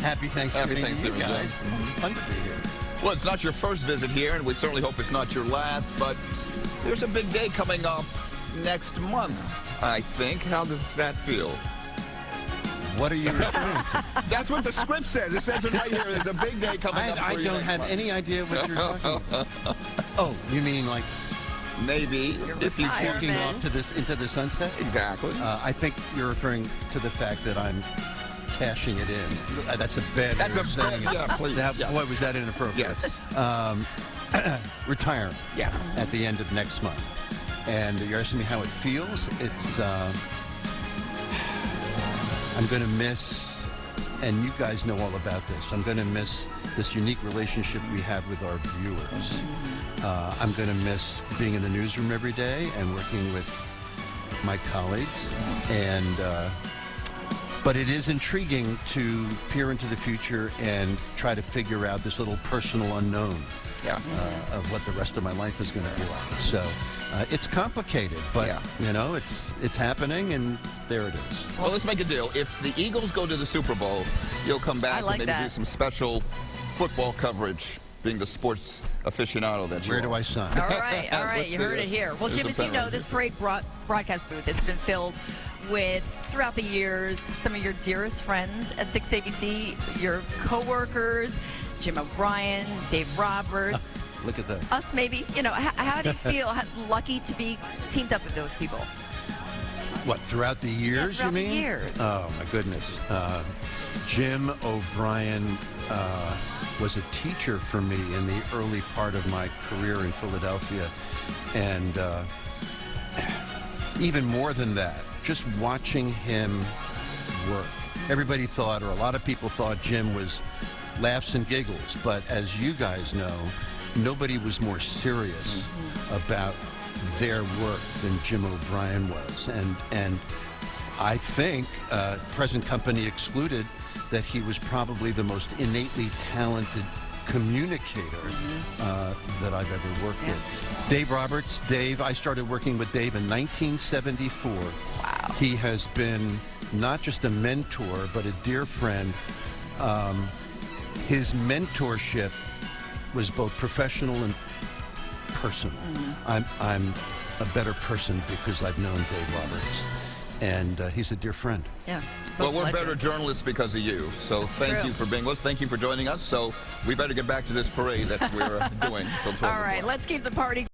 Happy Thanksgiving, Happy Thanksgiving, to you guys. Jim. Fun to be here. Well, it's not your first visit here, and we certainly hope it's not your last, but there's a big day coming up next month, I think. How does that feel? What are you referring to? That's what the script says. It says it right here. There's a big day coming up. I for you don't next have month. any idea what you're talking about. Oh, you mean like Maybe if you choose walking off to this into the sunset? Exactly. I think you're referring to the fact that I'm cashing it in. That's a bad way of saying it. Yeah, please. That, Boy, was that inappropriate. Yes. Retiring. Yeah. At the end of next month. And you're asking me how it feels? It's, I'm going to miss, and you guys know all about this, I'm going to miss this unique relationship we have with our viewers. I'm going to miss being in the newsroom every day and working with my colleagues. And but it is intriguing to peer into the future and try to figure out this little personal unknown of what the rest of my life is going to be like. So it's complicated, but you know, it's happening, and there it is. Well, let's make a deal. If the Eagles go to the Super Bowl, you'll come back and maybe do some special football coverage, being the sports aficionado that you Where are. do I sign? All right, you heard it here. Well, Jim, as you know, this parade broadcast booth has been filled with, throughout the years, some of your dearest friends at 6 ABC, your co-workers, Jim O'Brien, Dave Roberts. Look at that. Us, maybe. You know, how do you feel lucky to be teamed up with those people? What, throughout the years, throughout you mean? the years. Oh, my goodness. Jim O'Brien was a teacher for me in the early part of my career in Philadelphia. And even more than that, just watching him work. Everybody thought, or a lot of people thought, Jim was laughs and giggles. But as you guys know, nobody was more serious about their work than Jim O'Brien was. And I think, present company excluded, that he was probably the most innately talented communicator that I've ever worked with. Dave Roberts, I started working with Dave in 1974. Wow. He has been not just a mentor, but a dear friend. His mentorship was both professional and personal. I'm a better person because I've known Dave Roberts, and he's a dear friend. Yeah. Well, we're better journalists because of you. So thank you for being with us. Thank you for joining us. So we better get back to this parade that we're doing. Till 12 All right, let's keep the party